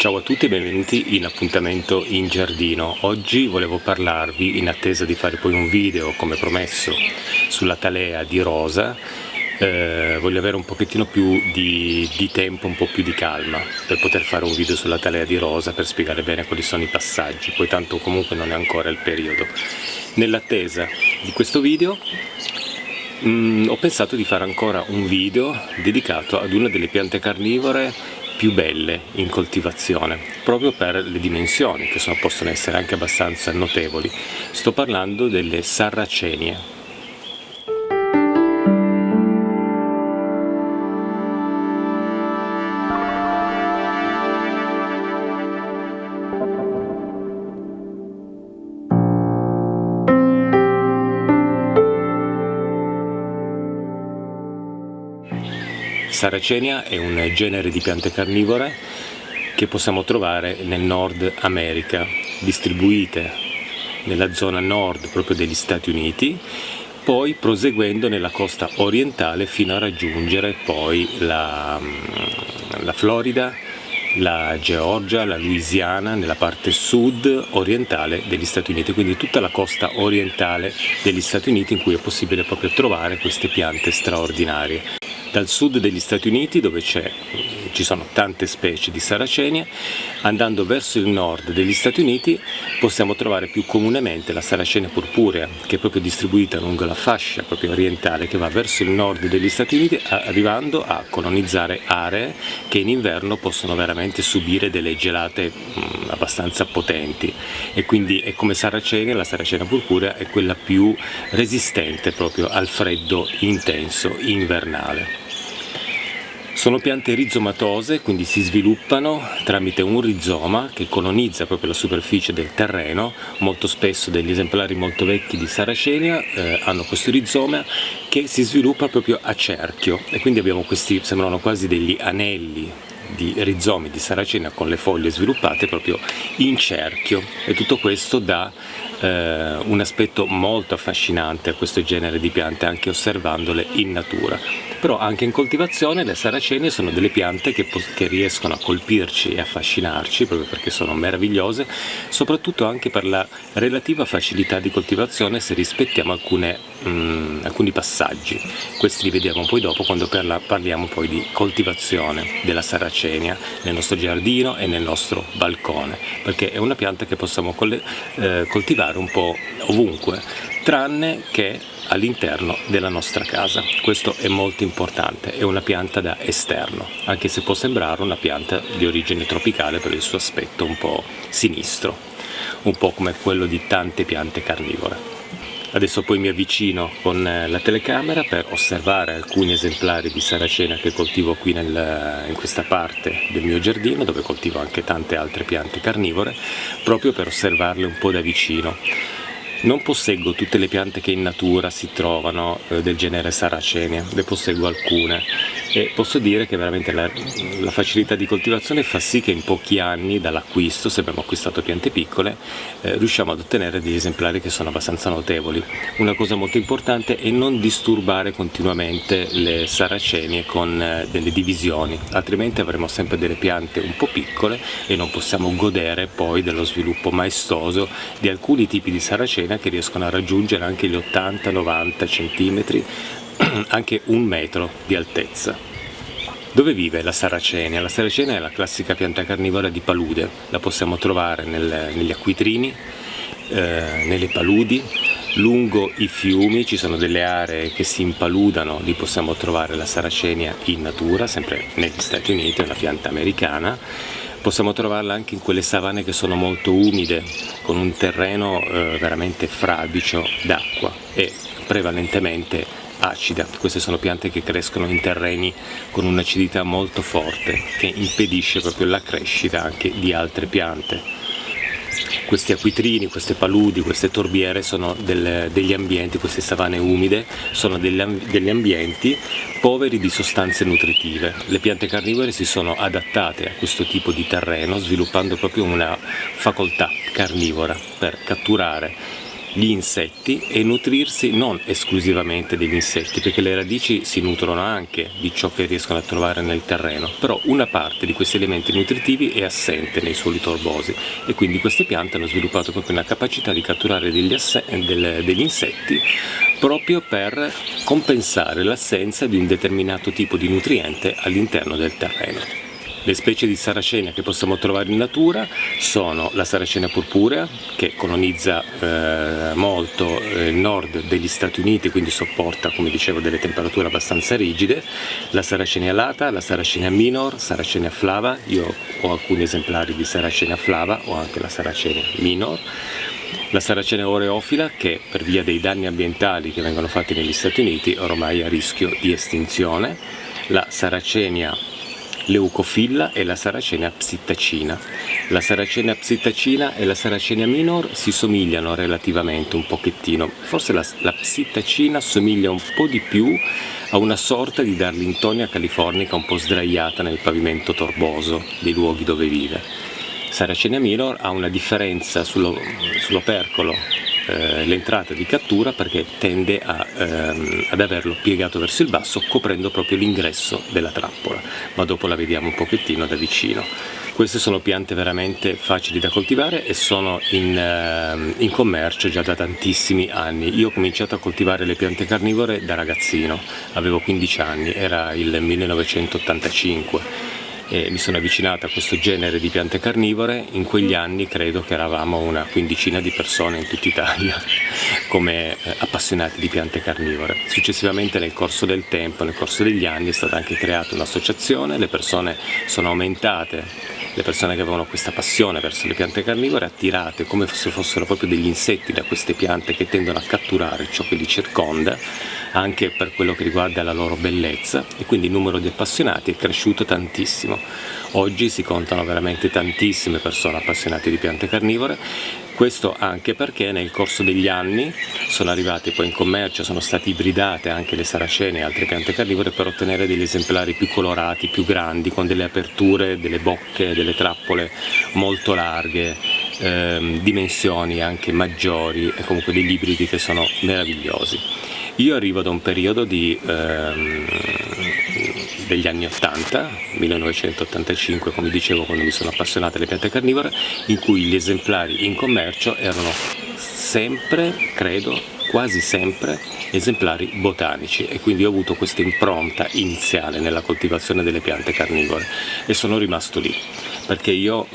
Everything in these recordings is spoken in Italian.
Ciao a tutti e benvenuti in appuntamento in giardino. Oggi volevo parlarvi, in attesa di fare poi un video come promesso sulla talea di rosa, voglio avere un pochettino più di tempo, un po' più di calma per poter fare un video sulla talea di rosa, per spiegare bene quali sono i passaggi, poi tanto comunque non è ancora il periodo. Nell'attesa di questo video ho pensato di fare ancora un video dedicato ad una delle piante carnivore più belle in coltivazione, proprio per le dimensioni che possono essere anche abbastanza notevoli. Sto parlando delle sarracenie. Sarracenia è un genere di piante carnivore che possiamo trovare nel Nord America, distribuite nella zona nord proprio degli Stati Uniti, poi proseguendo nella costa orientale fino a raggiungere poi la Florida, la Georgia, la Louisiana, nella parte sud orientale degli Stati Uniti, quindi tutta la costa orientale degli Stati Uniti in cui è possibile proprio trovare queste piante straordinarie. Dal sud degli Stati Uniti, dove ci sono tante specie di sarracenia, andando verso il nord degli Stati Uniti possiamo trovare più comunemente la sarracenia purpurea, che è proprio distribuita lungo la fascia proprio orientale che va verso il nord degli Stati Uniti, arrivando a colonizzare aree che in inverno possono veramente subire delle gelate abbastanza potenti, e quindi è come sarracenia, la sarracenia purpurea è quella più resistente proprio al freddo intenso invernale. Sono piante rizomatose, quindi si sviluppano tramite un rizoma che colonizza proprio la superficie del terreno. Molto spesso degli esemplari molto vecchi di sarracenia hanno questo rizoma che si sviluppa proprio a cerchio, e quindi abbiamo questi, sembrano quasi degli anelli di rizomi di sarracenia con le foglie sviluppate proprio in cerchio, e tutto questo dà un aspetto molto affascinante a questo genere di piante, anche osservandole in natura. Però anche in coltivazione le sarracenie sono delle piante che riescono a colpirci e affascinarci proprio perché sono meravigliose, soprattutto anche per la relativa facilità di coltivazione se rispettiamo alcuni passaggi. Questi li vediamo poi dopo quando parliamo poi di coltivazione della sarracenia nel nostro giardino e nel nostro balcone, perché è una pianta che possiamo coltivare un po' ovunque, tranne che all'interno della nostra casa. Questo è molto importante, è una pianta da esterno, anche se può sembrare una pianta di origine tropicale per il suo aspetto un po' sinistro, un po' come quello di tante piante carnivore. Adesso poi mi avvicino con la telecamera per osservare alcuni esemplari di sarracenia che coltivo qui in questa parte del mio giardino, dove coltivo anche tante altre piante carnivore, proprio per osservarle un po' da vicino. Non posseggo tutte le piante che in natura si trovano del genere sarracenia, ne posseggo alcune, e posso dire che veramente la facilità di coltivazione fa sì che in pochi anni dall'acquisto, se abbiamo acquistato piante piccole, riusciamo ad ottenere degli esemplari che sono abbastanza notevoli. Una cosa molto importante è non disturbare continuamente le sarracenie con delle divisioni, altrimenti avremo sempre delle piante un po' piccole e non possiamo godere poi dello sviluppo maestoso di alcuni tipi di sarracenia che riescono a raggiungere anche gli 80-90 centimetri, anche 1 metro di altezza. Dove vive la sarracenia? La sarracenia è la classica pianta carnivora di palude, la possiamo trovare negli acquitrini, nelle paludi, lungo i fiumi. Ci sono delle aree che si impaludano, lì possiamo trovare la sarracenia in natura, sempre negli Stati Uniti, è una pianta americana. Possiamo trovarla anche in quelle savane che sono molto umide, con un terreno veramente fradicio d'acqua e prevalentemente acida. Queste sono piante che crescono in terreni con un'acidità molto forte, che impedisce proprio la crescita anche di altre piante. Questi acquitrini, queste paludi, queste torbiere sono degli ambienti, queste savane umide sono degli ambienti poveri di sostanze nutritive. Le piante carnivore si sono adattate a questo tipo di terreno, sviluppando proprio una facoltà carnivora per catturare gli insetti e nutrirsi non esclusivamente degli insetti, perché le radici si nutrono anche di ciò che riescono a trovare nel terreno, però una parte di questi elementi nutritivi è assente nei suoli torbosi e quindi queste piante hanno sviluppato proprio una capacità di catturare degli insetti proprio per compensare l'assenza di un determinato tipo di nutriente all'interno del terreno. Le specie di saracenia che possiamo trovare in natura sono la saracenia purpurea, che colonizza molto il nord degli Stati Uniti, quindi sopporta, come dicevo, delle temperature abbastanza rigide, la saracenia alata, la saracenia minor, saracenia flava, io ho alcuni esemplari di saracenia flava, ho anche la saracenia minor, la saracenia oreofila, che per via dei danni ambientali che vengono fatti negli Stati Uniti ormai è a rischio di estinzione, la saracenia leucofilla e la saracenia psittacina. La saracenia psittacina e la saracenia minor si somigliano relativamente un pochettino, forse la psittacina somiglia un po' di più a una sorta di Darlingtonia californica un po' sdraiata nel pavimento torboso dei luoghi dove vive. Saracenia minor ha una differenza sull'opercolo, l'entrata di cattura, perché tende ad averlo piegato verso il basso, coprendo proprio l'ingresso della trappola, ma dopo la vediamo un pochettino da vicino. Queste sono piante veramente facili da coltivare e sono in commercio già da tantissimi anni. Io ho cominciato a coltivare le piante carnivore da ragazzino, avevo 15 anni, era il 1985. E mi sono avvicinato a questo genere di piante carnivore. In quegli anni credo che eravamo una quindicina di persone in tutta Italia come appassionati di piante carnivore. Successivamente, nel corso del tempo, nel corso degli anni, è stata anche creata un'associazione, le persone sono aumentate, le persone che avevano questa passione verso le piante carnivore, attirate come se fossero proprio degli insetti da queste piante che tendono a catturare ciò che li circonda, anche per quello che riguarda la loro bellezza, e quindi il numero di appassionati è cresciuto tantissimo. Oggi si contano veramente tantissime persone appassionate di piante carnivore, questo anche perché nel corso degli anni sono arrivate poi in commercio, sono state ibridate anche le saracene e altre piante carnivore per ottenere degli esemplari più colorati, più grandi, con delle aperture, delle bocche, delle trappole molto larghe, dimensioni anche maggiori e comunque degli ibridi che sono meravigliosi. Io arrivo da un periodo degli anni 80, 1985, come dicevo, quando mi sono appassionato alle piante carnivore, in cui gli esemplari in commercio erano sempre, credo, quasi sempre esemplari botanici, e quindi ho avuto questa impronta iniziale nella coltivazione delle piante carnivore e sono rimasto lì, perché io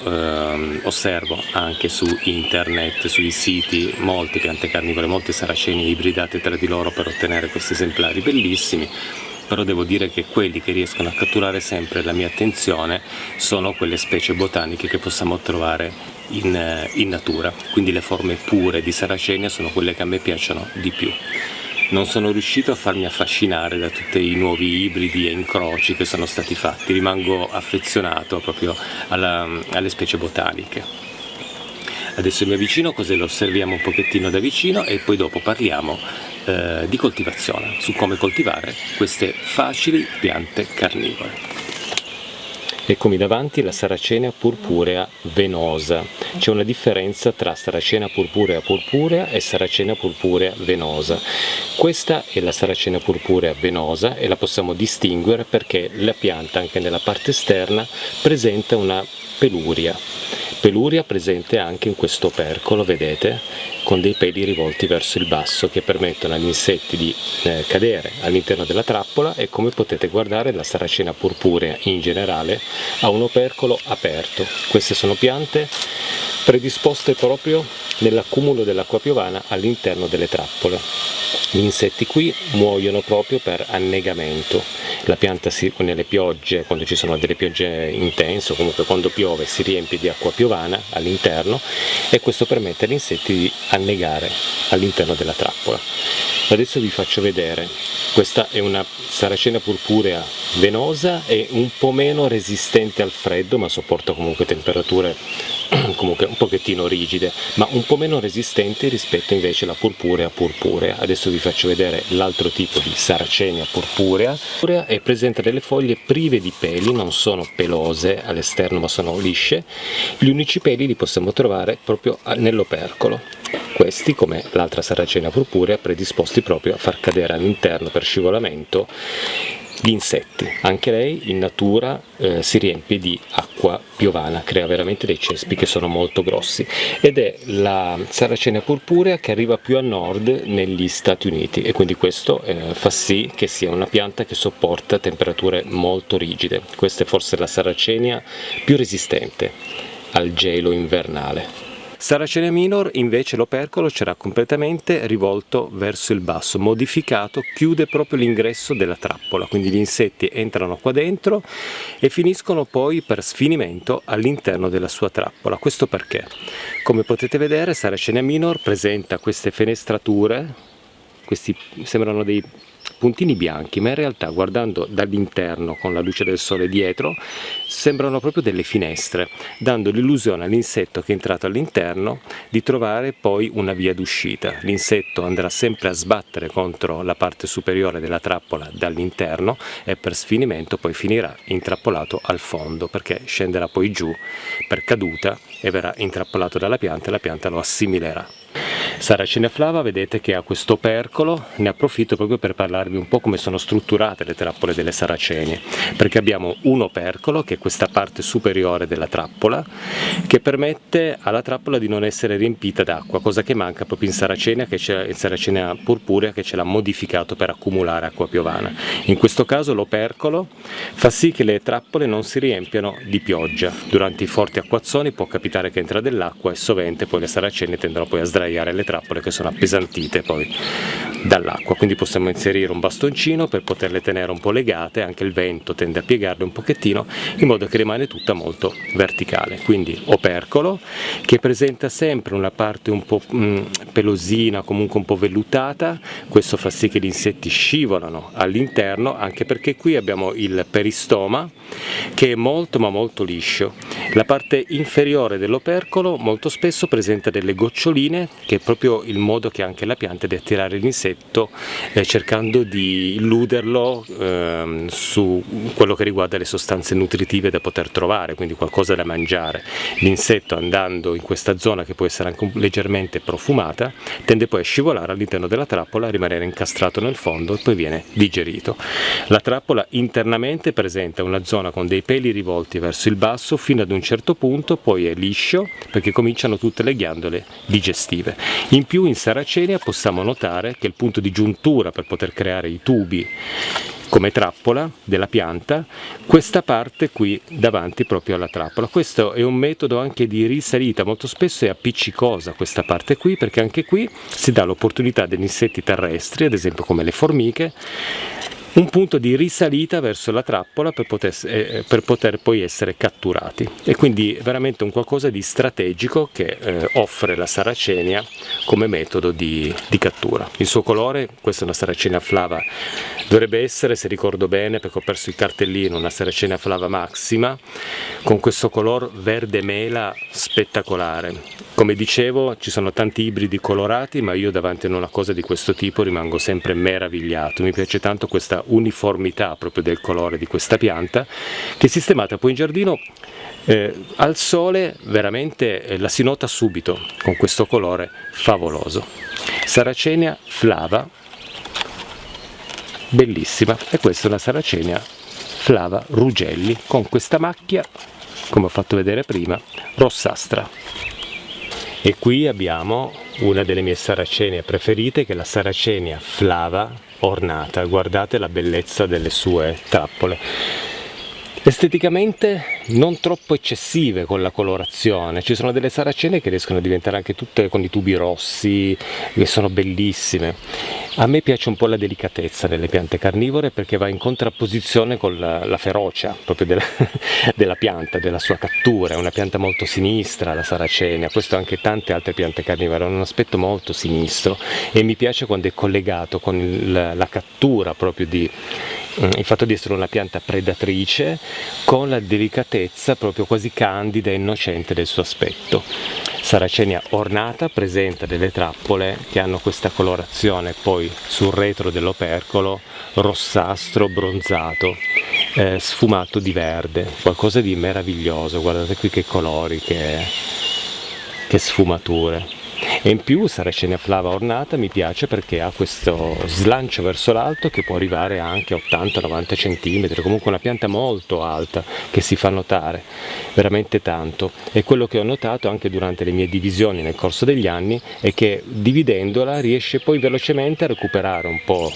osservo anche su internet, sui siti, molte piante carnivore, molte saracenie ibridate tra di loro per ottenere questi esemplari bellissimi, però devo dire che quelli che riescono a catturare sempre la mia attenzione sono quelle specie botaniche che possiamo trovare in natura, quindi le forme pure di saracenia sono quelle che a me piacciono di più. Non sono riuscito a farmi affascinare da tutti i nuovi ibridi e incroci che sono stati fatti, rimango affezionato proprio alle specie botaniche. Adesso mi avvicino, così lo osserviamo un pochettino da vicino e poi dopo parliamo di coltivazione, su come coltivare queste facili piante carnivore. Eccomi davanti la saracenia purpurea venosa. C'è una differenza tra saracenia purpurea e saracenia purpurea venosa. Questa è la saracenia purpurea venosa e la possiamo distinguere perché la pianta, anche nella parte esterna, presenta una peluria presente anche in questo opercolo, vedete, con dei peli rivolti verso il basso che permettono agli insetti di cadere all'interno della trappola, e come potete guardare la saracenia purpurea in generale ha un opercolo aperto. Queste sono piante predisposte proprio nell'accumulo dell'acqua piovana all'interno delle trappole. Gli insetti qui muoiono proprio per annegamento. La pianta nelle piogge, quando ci sono delle piogge intense o comunque quando piove, si riempie di acqua piovana all'interno e questo permette agli insetti di annegare all'interno della trappola. Adesso vi faccio vedere, questa è una saracenia purpurea venosa e un po' meno resistente al freddo, ma sopporta comunque temperature comunque un pochettino rigide, ma un po' meno resistenti rispetto invece alla purpurea. Adesso vi faccio vedere l'altro tipo di saracenia purpurea. È presente delle foglie prive di peli, non sono pelose all'esterno ma sono lisce. Gli unici peli li possiamo trovare proprio nell'opercolo. Questi, come l'altra saracenia purpurea, predisposti proprio a far cadere all'interno per scivolamento gli insetti. Anche lei in natura si riempie di acqua piovana, crea veramente dei cespi che sono molto grossi, ed è la saracenia purpurea che arriva più a nord negli Stati Uniti, e quindi questo fa sì che sia una pianta che sopporta temperature molto rigide. Questa è forse la saracenia più resistente al gelo invernale. Saracenia minor invece l'opercolo c'era completamente rivolto verso il basso, modificato, chiude proprio l'ingresso della trappola, quindi gli insetti entrano qua dentro e finiscono poi per sfinimento all'interno della sua trappola. Questo perché? Come potete vedere, Saracenia minor presenta queste fenestrature, questi sembrano dei puntini bianchi, ma in realtà guardando dall'interno con la luce del sole dietro sembrano proprio delle finestre, dando l'illusione all'insetto che è entrato all'interno di trovare poi una via d'uscita. L'insetto andrà sempre a sbattere contro la parte superiore della trappola dall'interno e per sfinimento poi finirà intrappolato al fondo, perché scenderà poi giù per caduta e verrà intrappolato dalla pianta e la pianta lo assimilerà. Saracenia flava, vedete che ha questo opercolo, ne approfitto proprio per parlarvi un po' come sono strutturate le trappole delle saracenie, perché abbiamo un opercolo, che è questa parte superiore della trappola, che permette alla trappola di non essere riempita d'acqua, cosa che manca proprio in Saracenia purpurea, che ce l'ha modificato per accumulare acqua piovana. In questo caso l'opercolo fa sì che le trappole non si riempiano di pioggia. Durante i forti acquazzoni può capitare che entra dell'acqua e sovente poi le saracenie tendono poi a sdraiare le trappole che sono appesantite poi dall'acqua, quindi possiamo inserire un bastoncino per poterle tenere un po' legate, anche il vento tende a piegarle un pochettino in modo che rimane tutta molto verticale. Quindi opercolo che presenta sempre una parte un po' pelosina, comunque un po' vellutata, questo fa sì che gli insetti scivolano all'interno, anche perché qui abbiamo il peristoma che è molto ma molto liscio. La parte inferiore dell'opercolo molto spesso presenta delle goccioline, che è proprio il modo che ha anche la pianta di attirare l'insetto, cercando di illuderlo su quello che riguarda le sostanze nutritive da poter trovare, quindi qualcosa da mangiare. L'insetto, andando in questa zona che può essere anche leggermente profumata, tende poi a scivolare all'interno della trappola, a rimanere incastrato nel fondo e poi viene digerito. La trappola internamente presenta una zona con dei peli rivolti verso il basso fino ad un certo punto, poi è liscio perché cominciano tutte le ghiandole digestive. In più in Saracenia possiamo notare che il punto di giuntura per poter creare i tubi come trappola della pianta, questa parte qui davanti proprio alla trappola. Questo è un metodo anche di risalita, molto spesso è appiccicosa questa parte qui, perché anche qui si dà l'opportunità degli insetti terrestri, ad esempio come le formiche, un punto di risalita verso la trappola per poter poi essere catturati, e quindi veramente un qualcosa di strategico che offre la Saracenia come metodo di cattura. Il suo colore, questa è una Saracenia flava, dovrebbe essere, se ricordo bene perché ho perso il cartellino, una Saracenia flava maxima con questo color verde mela spettacolare. Come dicevo, ci sono tanti ibridi colorati, ma io davanti a una cosa di questo tipo rimango sempre meravigliato. Mi piace tanto questa uniformità proprio del colore di questa pianta, che sistemata poi in giardino al sole veramente la si nota subito con questo colore favoloso. Saracenia flava, bellissima, e questa è una Saracenia flava Rugelli con questa macchia, come ho fatto vedere prima, rossastra. E qui abbiamo una delle mie saracenie preferite, che è la Saracenia flava ornata. Guardate la bellezza delle sue trappole. Esteticamente non troppo eccessive con la colorazione, ci sono delle saracene che riescono a diventare anche tutte con i tubi rossi, che sono bellissime. A me piace un po' la delicatezza delle piante carnivore, perché va in contrapposizione con la ferocia proprio della pianta, della sua cattura. È una pianta molto sinistra la saracenia, questo anche tante altre piante carnivore hanno un aspetto molto sinistro, e mi piace quando è collegato con la cattura proprio il fatto di essere una pianta predatrice, con la delicatezza proprio quasi candida e innocente del suo aspetto. Saracenia ornata presenta delle trappole che hanno questa colorazione poi sul retro dell'opercolo rossastro bronzato, sfumato di verde, qualcosa di meraviglioso. Guardate qui che colori, che sfumature. E in più Sarracenia flava ornata mi piace perché ha questo slancio verso l'alto che può arrivare anche a 80-90 cm, comunque una pianta molto alta che si fa notare veramente tanto. E quello che ho notato anche durante le mie divisioni nel corso degli anni è che dividendola riesce poi velocemente a recuperare un po'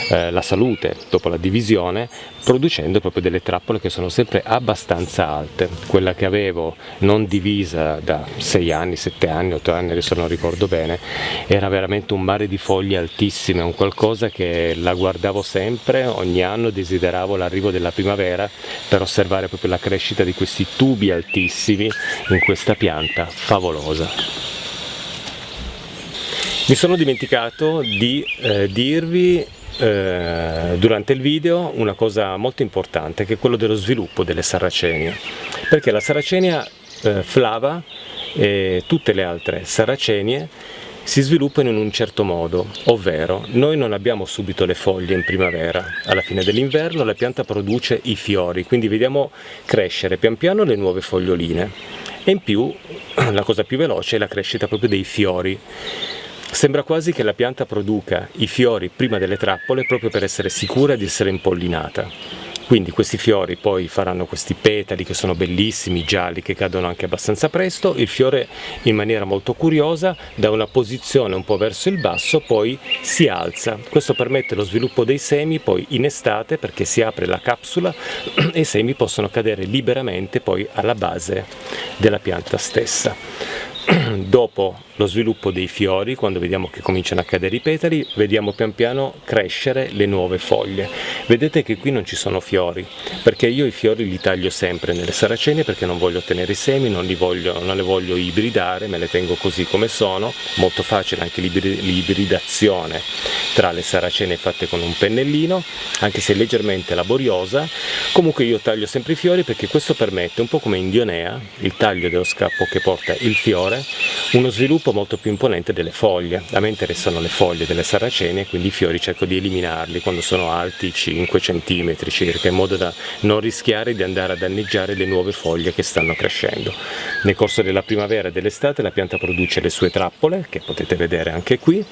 la salute dopo la divisione, producendo proprio delle trappole che sono sempre abbastanza alte. Quella che avevo non divisa da 6 anni, 7 anni, 8 anni, adesso non ricordo bene, era veramente un mare di foglie altissime, un qualcosa che la guardavo sempre, ogni anno desideravo l'arrivo della primavera per osservare proprio la crescita di questi tubi altissimi in questa pianta favolosa. Mi sono dimenticato di dirvi durante il video una cosa molto importante, che è quello dello sviluppo delle Sarracenia, perché la Sarracenia flava e tutte le altre Sarracenie si sviluppano in un certo modo, ovvero noi non abbiamo subito le foglie in primavera, alla fine dell'inverno la pianta produce i fiori, quindi vediamo crescere pian piano le nuove foglioline e in più la cosa più veloce è la crescita proprio dei fiori. Sembra quasi che la pianta produca i fiori prima delle trappole proprio per essere sicura di essere impollinata. Quindi questi fiori poi faranno questi petali che sono bellissimi, gialli, che cadono anche abbastanza presto. Il fiore in maniera molto curiosa, da una posizione un po' verso il basso, poi si alza. Questo permette lo sviluppo dei semi poi in estate, perché si apre la capsula e i semi possono cadere liberamente poi alla base della pianta stessa. Dopo lo sviluppo dei fiori, quando vediamo che cominciano a cadere i petali, vediamo pian piano crescere le nuove foglie. Vedete che qui non ci sono fiori, perché io i fiori li taglio sempre nelle Sarracenie, perché non voglio ottenere i semi, non le voglio ibridare, me le tengo così come sono. Molto facile anche l'ibridazione tra le Sarracenie fatte con un pennellino, anche se leggermente laboriosa. Comunque io taglio sempre i fiori perché questo permette, un po' come in Dionea, il taglio dello scappo che porta il fiore, uno sviluppo molto più imponente delle foglie. A me interessano le foglie delle Sarracenie, quindi i fiori cerco di eliminarli quando sono alti 5 cm circa, in modo da non rischiare di andare a danneggiare le nuove foglie che stanno crescendo. Nel corso della primavera e dell'estate la pianta produce le sue trappole, che potete vedere anche qui.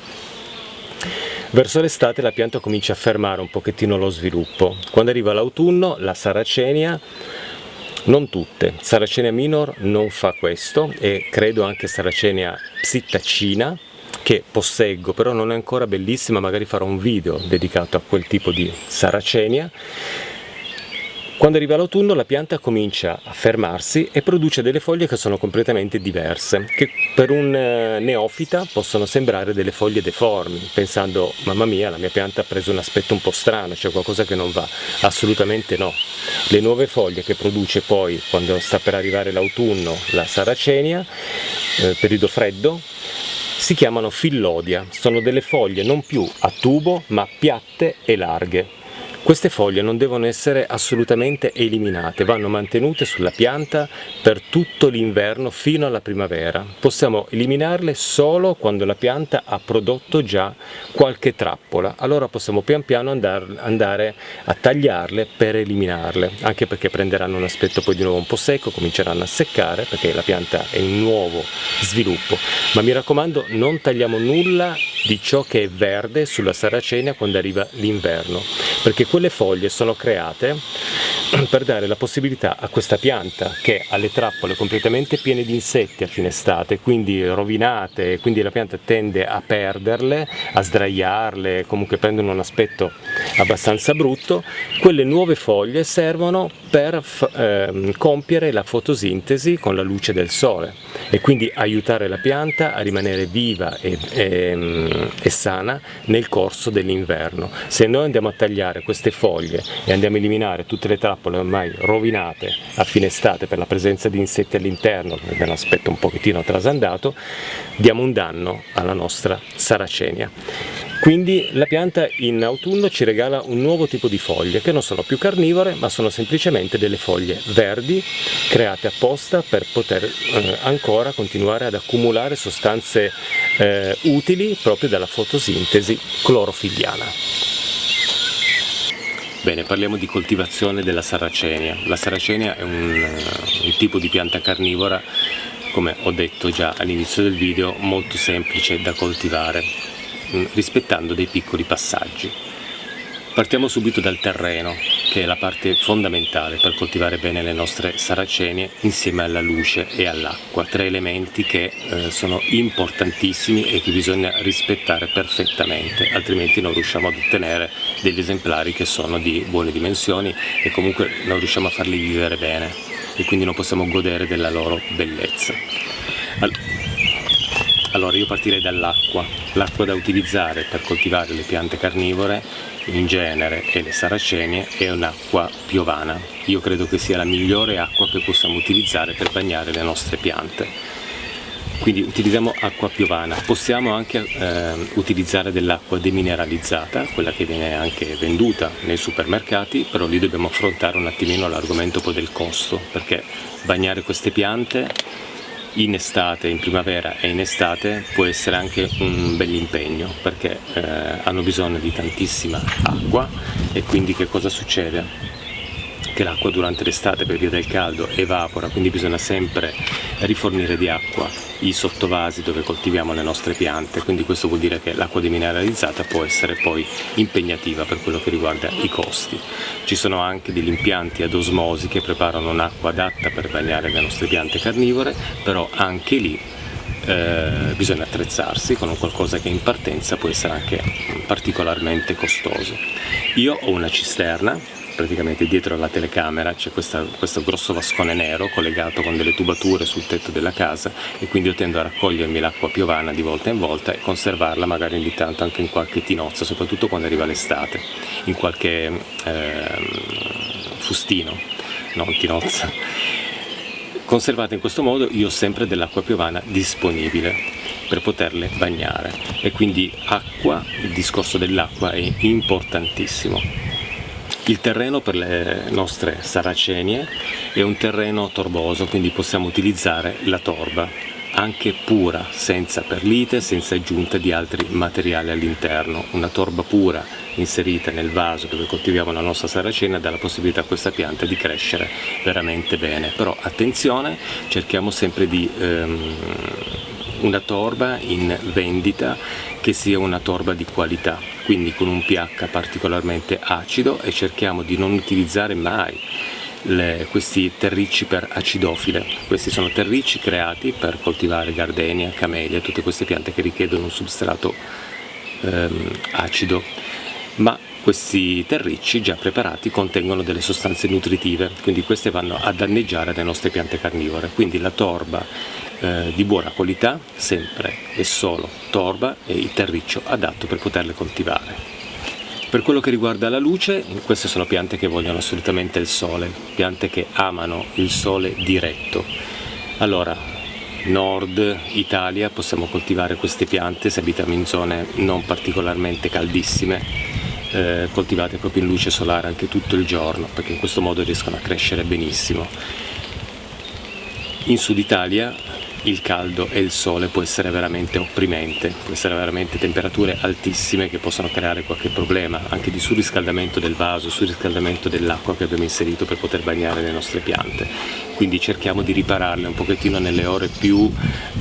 Verso l'estate la pianta comincia a fermare un pochettino lo sviluppo. Quando arriva l'autunno la Sarracenia, non tutte, Sarracenia minor non fa questo e credo anche Sarracenia psittacina, che posseggo, però non è ancora bellissima, magari farò un video dedicato a quel tipo di Sarracenia. Quando arriva l'autunno la pianta comincia a fermarsi e produce delle foglie che sono completamente diverse, che per un neofita possono sembrare delle foglie deformi, pensando mamma mia, la mia pianta ha preso un aspetto un po' strano, c'è qualcosa che non va. Assolutamente no. Le nuove foglie che produce poi, quando sta per arrivare l'autunno, la Sarracenia, periodo freddo, si chiamano fillodia, sono delle foglie non più a tubo ma piatte e larghe. Queste foglie non devono essere assolutamente eliminate, vanno mantenute sulla pianta per tutto l'inverno fino alla primavera. Possiamo eliminarle solo quando la pianta ha prodotto già qualche trappola, allora possiamo pian piano andare a tagliarle per eliminarle, anche perché prenderanno un aspetto poi di nuovo un po' secco, cominceranno a seccare perché la pianta è in nuovo sviluppo. Ma mi raccomando, non tagliamo nulla di ciò che è verde sulla Sarracenia quando arriva l'inverno, perché quelle foglie sono create per dare la possibilità a questa pianta, che ha le trappole completamente piene di insetti a fine estate, quindi rovinate, quindi la pianta tende a perderle, a sdraiarle, comunque prendono un aspetto abbastanza brutto. Quelle nuove foglie servono per compiere la fotosintesi con la luce del sole e quindi aiutare la pianta a rimanere viva e sana nel corso dell'inverno. Se noi andiamo a tagliare queste foglie e andiamo a eliminare tutte le trappole ormai rovinate a fine estate per la presenza di insetti all'interno, che è un aspetto un pochettino trasandato, diamo un danno alla nostra Sarracenia. Quindi la pianta in autunno ci regala un nuovo tipo di foglie che non sono più carnivore, ma sono semplicemente delle foglie verdi create apposta per poter ancora continuare ad accumulare sostanze utili proprio dalla fotosintesi clorofilliana. Bene, parliamo di coltivazione della Sarracenia. La Sarracenia è un tipo di pianta carnivora come ho detto già all'inizio del video, molto semplice da coltivare, rispettando dei piccoli passaggi. Partiamo subito dal terreno, che è la parte fondamentale per coltivare bene le nostre saracenie, insieme alla luce e all'acqua, 3 elementi che sono importantissimi e che bisogna rispettare perfettamente, altrimenti non riusciamo ad ottenere degli esemplari che sono di buone dimensioni e comunque non riusciamo a farli vivere bene e quindi non possiamo godere della loro bellezza. Allora io partirei dall'acqua. L'acqua da utilizzare per coltivare le piante carnivore in genere e le saracenie è un'acqua piovana. Io credo che sia la migliore acqua che possiamo utilizzare per bagnare le nostre piante. Quindi utilizziamo acqua piovana. Possiamo anche utilizzare dell'acqua demineralizzata, quella che viene anche venduta nei supermercati, però lì dobbiamo affrontare un attimino l'argomento poi del costo, perché bagnare queste piante in estate, in primavera e in estate può essere anche un bell'impegno, perché hanno bisogno di tantissima acqua e quindi che cosa succede? Che l'acqua durante l'estate per via del caldo evapora, quindi bisogna sempre rifornire di acqua i sottovasi dove coltiviamo le nostre piante, quindi questo vuol dire che l'acqua demineralizzata può essere poi impegnativa per quello che riguarda i costi. Ci sono anche degli impianti ad osmosi che preparano un'acqua adatta per bagnare le nostre piante carnivore, però anche lì bisogna attrezzarsi con un qualcosa che in partenza può essere anche particolarmente costoso. Io ho una cisterna, praticamente dietro alla telecamera c'è questo grosso vascone nero collegato con delle tubature sul tetto della casa e quindi io tendo a raccogliermi l'acqua piovana di volta in volta e conservarla magari ogni tanto anche in qualche tinozza, soprattutto quando arriva l'estate, in qualche fustino, non tinozza. Conservata in questo modo io ho sempre dell'acqua piovana disponibile per poterle bagnare e quindi acqua, il discorso dell'acqua è importantissimo. Il terreno per le nostre saracenie è un terreno torboso, quindi possiamo utilizzare la torba, anche pura, senza perlite, senza aggiunta di altri materiali all'interno. Una torba pura inserita nel vaso dove coltiviamo la nostra saracenia dà la possibilità a questa pianta di crescere veramente bene. Però attenzione, cerchiamo sempre di una torba in vendita che sia una torba di qualità, quindi con un pH particolarmente acido, e cerchiamo di non utilizzare mai questi terricci per acidofile. Questi sono terricci creati per coltivare gardenia, camellia, tutte queste piante che richiedono un substrato acido, ma questi terricci già preparati contengono delle sostanze nutritive, quindi queste vanno a danneggiare le nostre piante carnivore. Quindi la torba di buona qualità, sempre e solo torba, e il terriccio adatto per poterle coltivare. Per quello che riguarda la luce, queste sono piante che vogliono assolutamente il sole, piante che amano il sole diretto. Allora, Nord Italia possiamo coltivare queste piante se abitiamo in zone non particolarmente caldissime, coltivate proprio in luce solare anche tutto il giorno, perché in questo modo riescono a crescere benissimo. In Sud Italia il caldo e il sole può essere veramente opprimente, può essere veramente temperature altissime che possono creare qualche problema anche di surriscaldamento del vaso, surriscaldamento dell'acqua che abbiamo inserito per poter bagnare le nostre piante. Quindi cerchiamo di ripararle un pochettino nelle ore più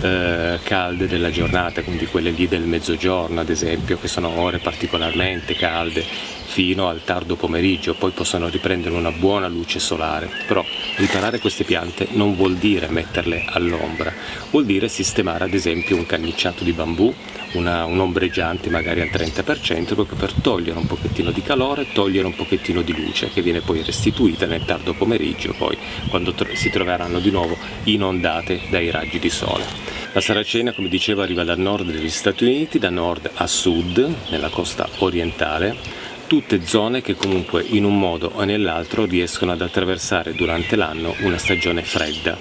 calde della giornata, quindi quelle lì del mezzogiorno ad esempio, che sono ore particolarmente calde, fino al tardo pomeriggio, poi possono riprendere una buona luce solare. Però riparare queste piante non vuol dire metterle all'ombra, vuol dire sistemare ad esempio un cannicciato di bambù, un ombreggiante magari al 30%, proprio per togliere un pochettino di calore, togliere un pochettino di luce che viene poi restituita nel tardo pomeriggio, poi quando si troveranno di nuovo inondate dai raggi di sole. La saracenia, come dicevo, arriva dal nord degli Stati Uniti, da nord a sud, nella costa orientale, tutte zone che comunque in un modo o nell'altro riescono ad attraversare durante l'anno una stagione fredda.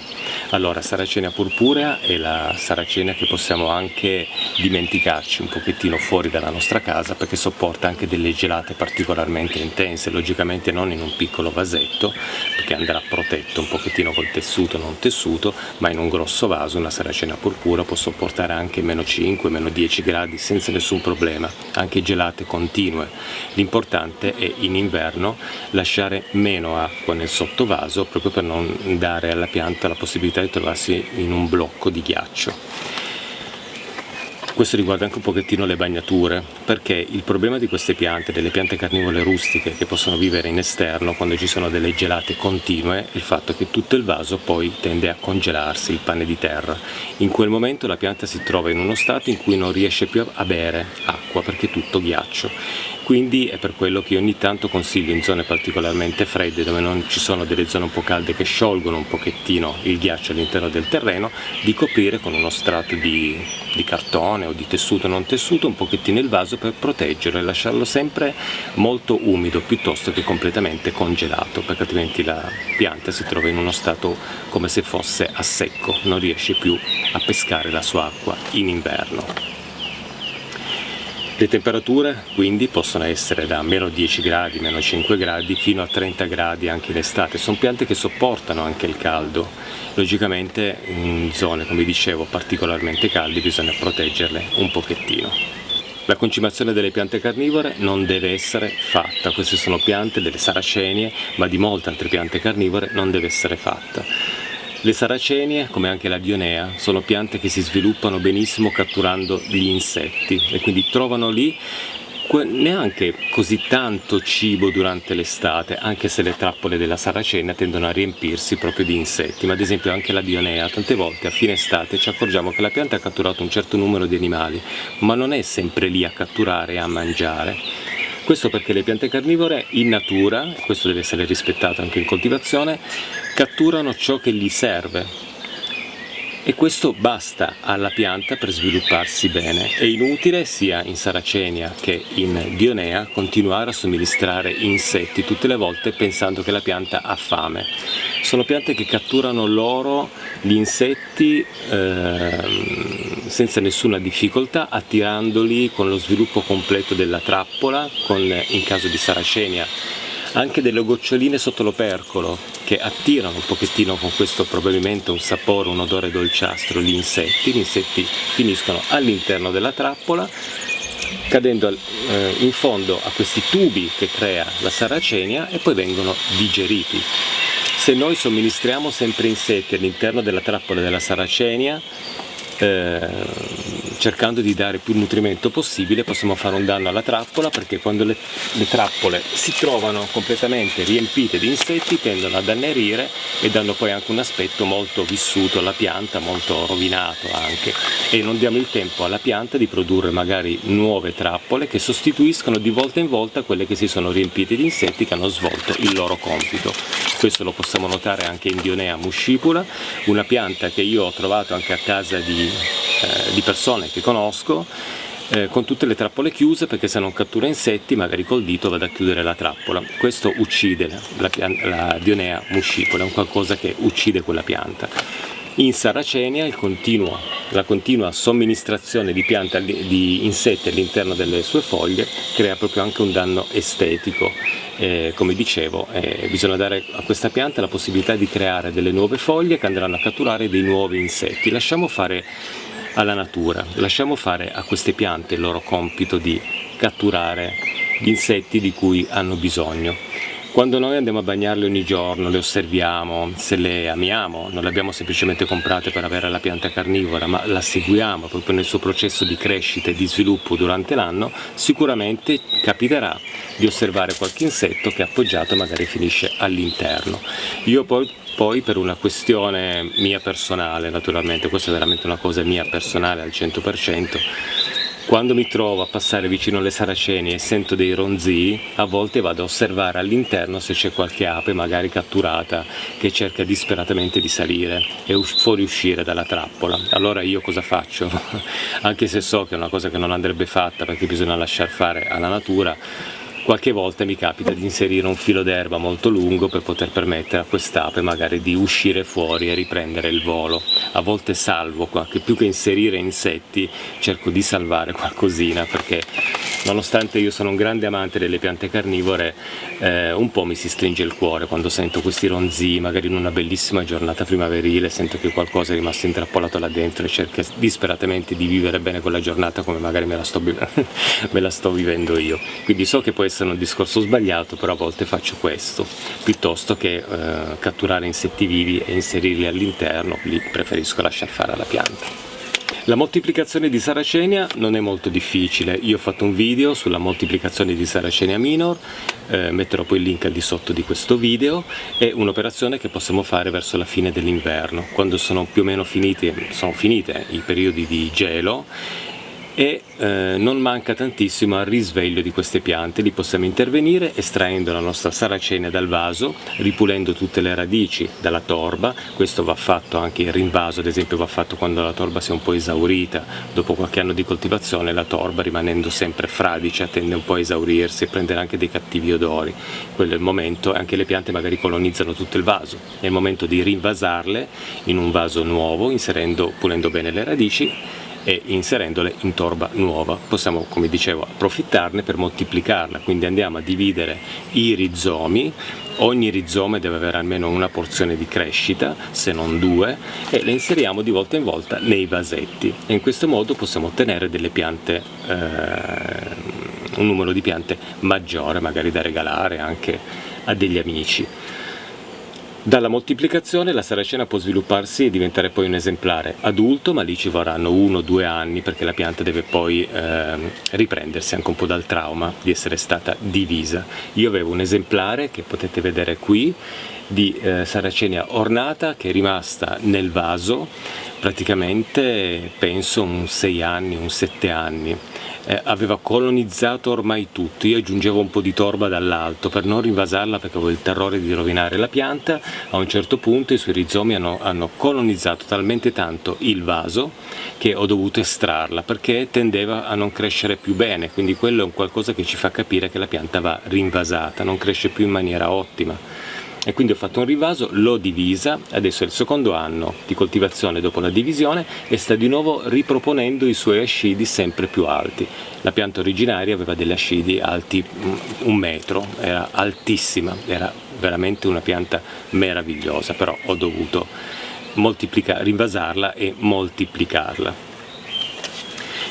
Allora, Saracenia purpurea è la saracenia che possiamo anche dimenticarci un pochettino fuori dalla nostra casa, perché sopporta anche delle gelate particolarmente intense, logicamente non in un piccolo vasetto, perché andrà protetto un pochettino col tessuto non tessuto, ma in un grosso vaso una saracenia purpurea può sopportare anche -5, -10 gradi senza nessun problema, anche gelate continue. L'importante importante è in inverno lasciare meno acqua nel sottovaso, proprio per non dare alla pianta la possibilità di trovarsi in un blocco di ghiaccio. Questo riguarda anche un pochettino le bagnature, perché il problema di queste piante, delle piante carnivore rustiche che possono vivere in esterno quando ci sono delle gelate continue, è il fatto che tutto il vaso poi tende a congelarsi, il pane di terra. In quel momento la pianta si trova in uno stato in cui non riesce più a bere acqua perché è tutto ghiaccio. Quindi è per quello che ogni tanto consiglio in zone particolarmente fredde, dove non ci sono delle zone un po' calde che sciolgono un pochettino il ghiaccio all'interno del terreno, di coprire con uno strato di cartone o di tessuto non tessuto un pochettino il vaso per proteggerlo e lasciarlo sempre molto umido piuttosto che completamente congelato, perché altrimenti la pianta si trova in uno stato come se fosse a secco, non riesce più a pescare la sua acqua in inverno. Le temperature quindi possono essere da meno 10 gradi, meno 5 gradi fino a 30 gradi anche in estate. Sono piante che sopportano anche il caldo. Logicamente in zone, come dicevo, particolarmente calde bisogna proteggerle un pochettino. La concimazione delle piante carnivore non deve essere fatta. Queste sono piante delle saracenie, ma di molte altre piante carnivore non deve essere fatta. Le saracenie, come anche la dionea, sono piante che si sviluppano benissimo catturando gli insetti e quindi trovano lì neanche così tanto cibo durante l'estate, anche se le trappole della saracenia tendono a riempirsi proprio di insetti, ma ad esempio anche la dionea, tante volte a fine estate ci accorgiamo che la pianta ha catturato un certo numero di animali, ma non è sempre lì a catturare e a mangiare. Questo perché le piante carnivore in natura, e questo deve essere rispettato anche in coltivazione, catturano ciò che gli serve e questo basta alla pianta per svilupparsi bene. È inutile sia in saracenia che in dionea continuare a somministrare insetti tutte le volte pensando che la pianta ha fame. Sono piante che catturano loro gli insetti senza nessuna difficoltà, attirandoli con lo sviluppo completo della trappola, in caso di saracenia anche delle goccioline sotto l'opercolo che attirano un pochettino con questo probabilmente un sapore, un odore dolciastro gli insetti finiscono all'interno della trappola cadendo in fondo a questi tubi che crea la saracenia e poi vengono digeriti. Se noi somministriamo sempre insetti all'interno della trappola della saracenia cercando di dare più nutrimento possibile, possiamo fare un danno alla trappola, perché quando le trappole si trovano completamente riempite di insetti tendono ad annerire e danno poi anche un aspetto molto vissuto alla pianta, molto rovinato anche, e non diamo il tempo alla pianta di produrre magari nuove trappole che sostituiscono di volta in volta quelle che si sono riempite di insetti che hanno svolto il loro compito. Questo lo possiamo notare anche in Dionea muscipula, una pianta che io ho trovato anche a casa di persone che conosco, con tutte le trappole chiuse, perché se non cattura insetti magari col dito vado a chiudere la trappola. Questo uccide la Dionea muscipula, è un qualcosa che uccide quella pianta. In saracenia la continua somministrazione di insetti all'interno delle sue foglie crea proprio anche un danno estetico. Come dicevo, bisogna dare a questa pianta la possibilità di creare delle nuove foglie che andranno a catturare dei nuovi insetti. Lasciamo fare alla natura, lasciamo fare a queste piante il loro compito di catturare gli insetti di cui hanno bisogno. Quando noi andiamo a bagnarle ogni giorno, le osserviamo, se le amiamo, non le abbiamo semplicemente comprate per avere la pianta carnivora, ma la seguiamo proprio nel suo processo di crescita e di sviluppo durante l'anno, sicuramente capiterà di osservare qualche insetto che appoggiato magari finisce all'interno. Io poi per una questione mia personale, naturalmente, questa è veramente una cosa mia personale al 100%, quando mi trovo a passare vicino alle saracenie e sento dei ronzii, a volte vado a osservare all'interno se c'è qualche ape magari catturata che cerca disperatamente di salire e fuoriuscire dalla trappola. Allora io cosa faccio? Anche se so che è una cosa che non andrebbe fatta perché bisogna lasciar fare alla natura, qualche volta mi capita di inserire un filo d'erba molto lungo per poter permettere a quest'ape magari di uscire fuori e riprendere il volo. A volte salvo, più che inserire insetti cerco di salvare qualcosina, perché Nonostante io sono un grande amante delle piante carnivore, un po' mi si stringe il cuore quando sento questi ronzii, magari in una bellissima giornata primaverile, sento che qualcosa è rimasto intrappolato là dentro e cerca disperatamente di vivere bene quella giornata come magari me la sto vivendo io. Quindi so che può essere un discorso sbagliato, però a volte faccio questo, piuttosto che catturare insetti vivi e inserirli all'interno, li preferisco lasciar fare alla pianta. La moltiplicazione di Sarracenia non è molto difficile, io ho fatto un video sulla moltiplicazione di Sarracenia minor, metterò poi il link al di sotto di questo video. È un'operazione che possiamo fare verso la fine dell'inverno, quando sono più o meno finite i periodi di gelo, e non manca tantissimo al risveglio di queste piante. Lì possiamo intervenire estraendo la nostra Sarracenia dal vaso, ripulendo tutte le radici dalla torba. Questo va fatto anche il rinvaso, ad esempio va fatto quando la torba si è un po' esaurita. Dopo qualche anno di coltivazione la torba, rimanendo sempre fradicia, tende un po' a esaurirsi e prendere anche dei cattivi odori. Quello è il momento, anche le piante magari colonizzano tutto il vaso, è il momento di rinvasarle in un vaso nuovo, pulendo bene le radici e inserendole in torba nuova. Possiamo, come dicevo, approfittarne per moltiplicarla, quindi andiamo a dividere i rizomi. Ogni rizome deve avere almeno una porzione di crescita, se non due, e le inseriamo di volta in volta nei vasetti, e in questo modo possiamo ottenere delle piante, un numero di piante maggiore, magari da regalare anche a degli amici. Dalla moltiplicazione la Sarracenia può svilupparsi e diventare poi un esemplare adulto, ma lì ci vorranno 1 o 2 anni, perché la pianta deve poi riprendersi anche un po' dal trauma di essere stata divisa. Io avevo un esemplare che potete vedere qui di Sarracenia ornata, che è rimasta nel vaso praticamente penso un 6 anni, un 7 anni. Aveva colonizzato ormai tutto. Io aggiungevo un po' di torba dall'alto per non rinvasarla, perché avevo il terrore di rovinare la pianta. A un certo punto i suoi rizomi hanno colonizzato talmente tanto il vaso che ho dovuto estrarla, perché tendeva a non crescere più bene. Quindi quello è un qualcosa che ci fa capire che la pianta va rinvasata, non cresce più in maniera ottima. E quindi ho fatto un rivaso, l'ho divisa, adesso è il secondo anno di coltivazione dopo la divisione e sta di nuovo riproponendo i suoi ascidi sempre più alti. La pianta originaria aveva degli ascidi alti 1 metro, era altissima, era veramente una pianta meravigliosa, però ho dovuto rinvasarla e moltiplicarla.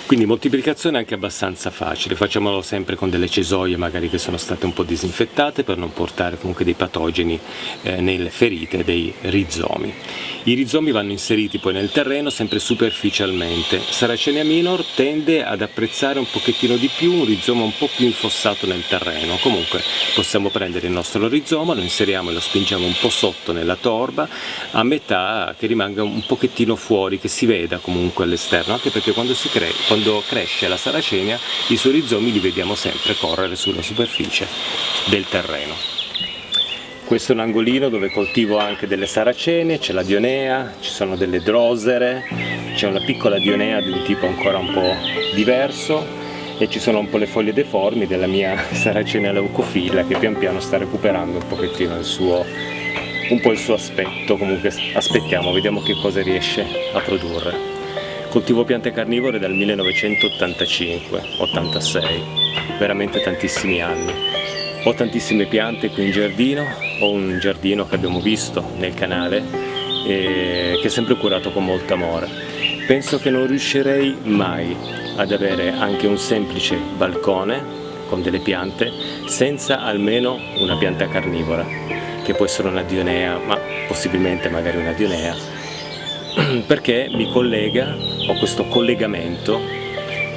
Quindi moltiplicazione anche abbastanza facile, facciamolo sempre con delle cesoie magari che sono state un po' disinfettate, per non portare comunque dei patogeni nelle ferite dei rizomi. I rizomi vanno inseriti poi nel terreno sempre superficialmente. Sarracenia minor tende ad apprezzare un pochettino di più un rizoma un po' più infossato nel terreno. Comunque possiamo prendere il nostro rizoma, lo inseriamo e lo spingiamo un po' sotto nella torba, a metà, che rimanga un pochettino fuori, che si veda comunque all'esterno, anche perché quando cresce la Sarracenia i suoi rizomi li vediamo sempre correre sulla superficie del terreno. Questo è un angolino dove coltivo anche delle saracenie, c'è la dionea, ci sono delle drosere, c'è una piccola dionea di un tipo ancora un po' diverso e ci sono un po' le foglie deformi della mia saracenia leucofila, che pian piano sta recuperando un pochettino il suo aspetto. Comunque aspettiamo, vediamo che cosa riesce a produrre. Coltivo piante carnivore dal 1985-86, veramente tantissimi anni. Ho tantissime piante qui in giardino, ho un giardino che abbiamo visto nel canale che è sempre curato con molto amore. Penso che non riuscirei mai ad avere anche un semplice balcone con delle piante senza almeno una pianta carnivora, che può essere una dionea, ma possibilmente magari una dionea, perché mi collega, ho questo collegamento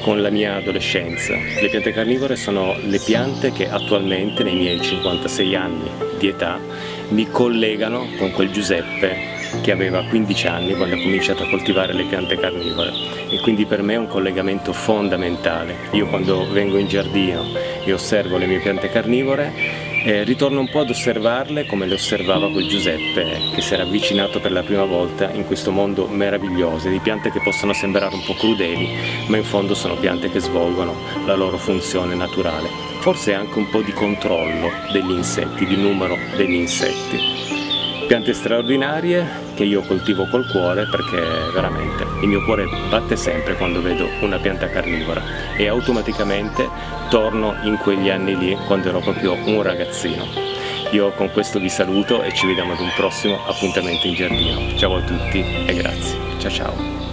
con la mia adolescenza. Le piante carnivore sono le piante che attualmente, nei miei 56 anni di età, mi collegano con quel Giuseppe che aveva 15 anni quando ha cominciato a coltivare le piante carnivore, e quindi per me è un collegamento fondamentale. Io quando vengo in giardino e osservo le mie piante carnivore, ritorno un po' ad osservarle come le osservava quel Giuseppe che si era avvicinato per la prima volta in questo mondo meraviglioso di piante che possono sembrare un po' crudeli, ma in fondo sono piante che svolgono la loro funzione naturale. Forse anche un po' di controllo degli insetti, di numero degli insetti. Piante straordinarie che io coltivo col cuore, perché veramente il mio cuore batte sempre quando vedo una pianta carnivora e automaticamente torno in quegli anni lì quando ero proprio un ragazzino. Io con questo vi saluto e ci vediamo ad un prossimo appuntamento in giardino. Ciao a tutti e grazie. Ciao ciao.